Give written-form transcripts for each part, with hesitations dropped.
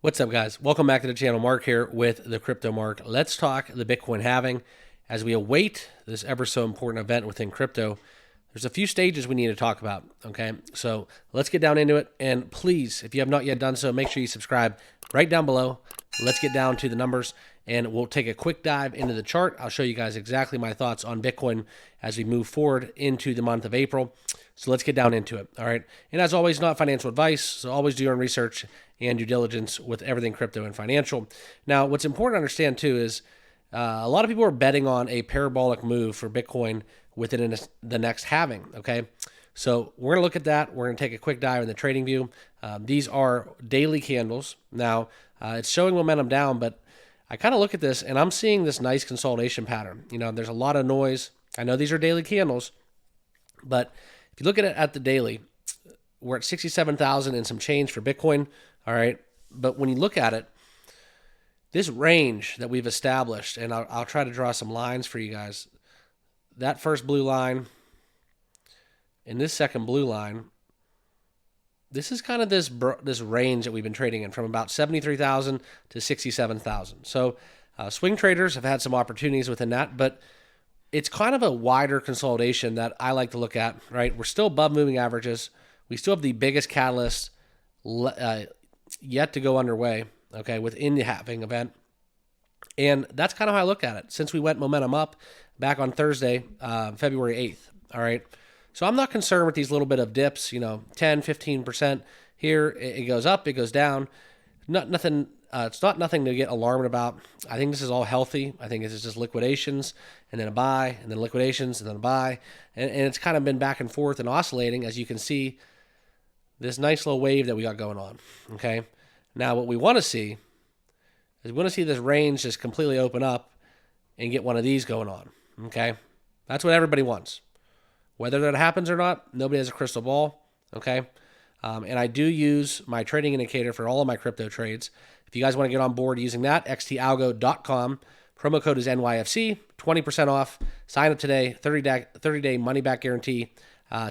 What's up, guys? Welcome back to the channel. Mark here with the Crypto Mark. Let's talk the Bitcoin halving. As we await this ever so important event within crypto, there's a few stages we need to talk about, okay? So let's get down into it. And please, if you have not yet done so, make sure you subscribe right down below. Let's get down to the numbers, and we'll take a quick dive into the chart. I'll show you guys exactly my thoughts on Bitcoin as we move forward into the month of April. So let's get down into it, all right? And as always, not financial advice, so always do your own research and due diligence with everything crypto and financial. Now, what's important to understand, too, is a lot of people are betting on a parabolic move for Bitcoin within the next halving, okay? So we're going to look at that. We're going to take a quick dive in the trading view. These are daily candles. Now, it's showing momentum down, but I kind of look at this, and I'm seeing this nice consolidation pattern. You know, there's a lot of noise. I know these are daily candles, but if you look at it at the daily, we're at 67,000 and some change for Bitcoin, all right? But when you look at it, this range that we've established, and I'll try to draw some lines for you guys. That first blue line and this second blue line, this is kind of this range that we've been trading in from about 73,000 to 67,000. So swing traders have had some opportunities within that, but it's kind of a wider consolidation that I like to look at, right? We're still above moving averages. We still have the biggest catalyst yet to go underway, okay, within the halving event. And that's kind of how I look at it. Since we went momentum up back on Thursday, February 8th, all right? So I'm not concerned with these little bit of dips, 10, 15% here. It goes up, it goes down. Nothing. It's not nothing to get alarmed about. I think this is all healthy. I think this is just liquidations and then a buy and then liquidations and then a buy. And it's kind of been back and forth and oscillating, as you can see, this nice little wave that we got going on, okay? Now, what we want to see is we want to see this range just completely open up and get one of these going on, okay? That's what everybody wants. Whether that happens or not, nobody has a crystal ball, okay? And I do use my trading indicator for all of my crypto trades. If you guys want to get on board using that, xtalgo.com. Promo code is NYFC, 20% off. Sign up today, 30-day money-back guarantee.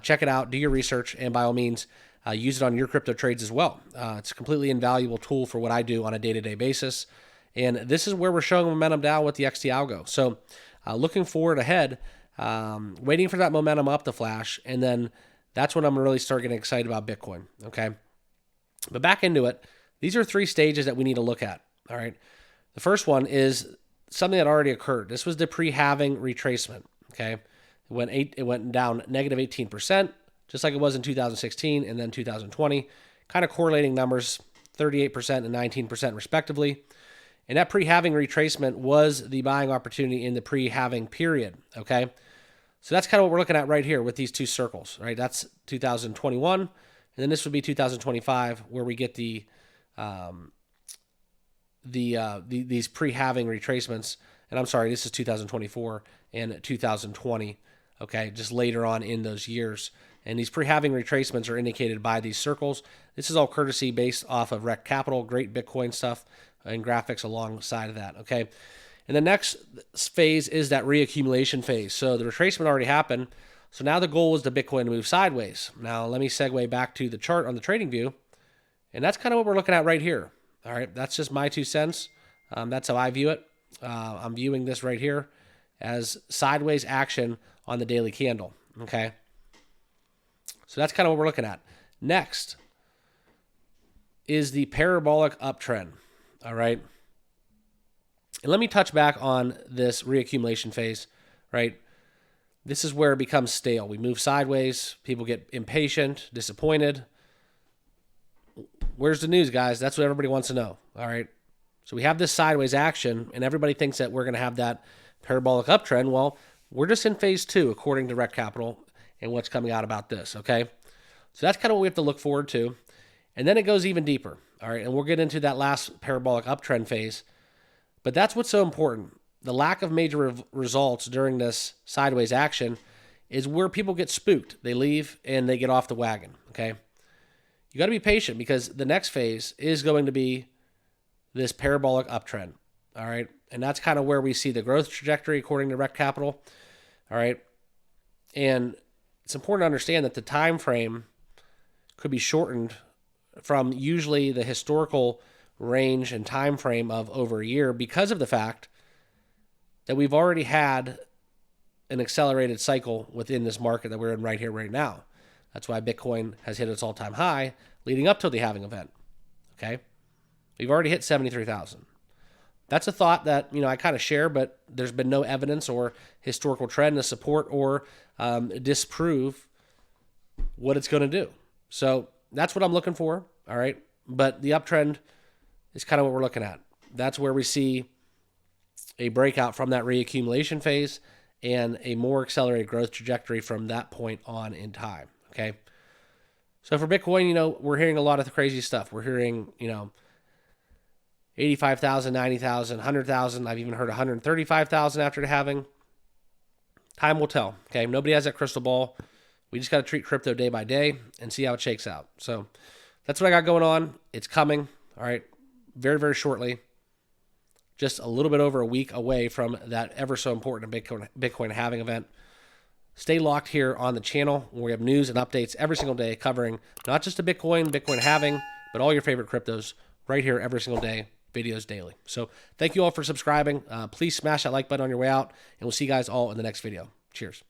Check it out, do your research, and by all means, use it on your crypto trades as well. It's a completely invaluable tool for what I do on a day-to-day basis. And this is where we're showing momentum down with the XT Algo. So looking forward ahead, waiting for that momentum up to flash, and then that's when I'm going to really start getting excited about Bitcoin, okay? But back into it, these are three stages that we need to look at, all right? The first one is something that already occurred. This was the pre-halving retracement, okay? It went down negative 18%, just like it was in 2016 and then 2020, kind of correlating numbers, 38% and 19% respectively. And that pre-halving retracement was the buying opportunity in the pre-halving period, okay? So that's kind of what we're looking at right here with these two circles, right? That's 2021, and then this would be 2025, where we get these pre-halving retracements. And I'm sorry, this is 2024 and 2020, okay, just later on in those years. And these pre-halving retracements are indicated by these circles. This is all courtesy based off of Rec Capital, great Bitcoin stuff, and graphics alongside of that, okay? And the next phase is that reaccumulation phase. So the retracement already happened. So now the goal is the Bitcoin to move sideways. Now let me segue back to the chart on the trading view. And that's kind of what we're looking at right here. All right, that's just my 2 cents. That's how I view it. I'm viewing this right here as sideways action on the daily candle, okay? So that's kind of what we're looking at. Next is the parabolic uptrend, all right? And let me touch back on this reaccumulation phase, right? This is where it becomes stale. We move sideways. People get impatient, disappointed. Where's the news, guys? That's what everybody wants to know, all right? So we have this sideways action, and everybody thinks that we're going to have that parabolic uptrend. Well, we're just in phase 2, according to Rec Capital, and what's coming out about this, okay? So that's kind of what we have to look forward to. And then it goes even deeper, all right? And we'll get into that last parabolic uptrend phase. But that's what's so important. The lack of major results during this sideways action is where people get spooked. They leave and they get off the wagon, okay? You got to be patient because the next phase is going to be this parabolic uptrend, all right? And that's kind of where we see the growth trajectory according to Rec Capital, all right? And it's important to understand that the time frame could be shortened from usually the historical range and time frame of over a year because of the fact that we've already had an accelerated cycle within this market that we're in right here, right now. That's why Bitcoin has hit its all-time high leading up to the halving event. Okay? We've already hit 73,000. That's a thought that, I kind of share, but there's been no evidence or historical trend to support or disprove what it's going to do. So that's what I'm looking for, all right? But the uptrend is kind of what we're looking at. That's where we see a breakout from that reaccumulation phase and a more accelerated growth trajectory from that point on in time, okay? So for Bitcoin, we're hearing a lot of crazy stuff. We're hearing, 85,000, 90,000, 100,000. I've even heard 135,000 after the halving. Time will tell, okay? Nobody has that crystal ball. We just got to treat crypto day by day and see how it shakes out. So that's what I got going on. It's coming, all right, very, very shortly. Just a little bit over a week away from that ever so important Bitcoin halving event. Stay locked here on the channel where we have news and updates every single day covering not just the Bitcoin halving, but all your favorite cryptos right here every single day, videos daily. So thank you all for subscribing. Please smash that like button on your way out, and we'll see you guys all in the next video. Cheers.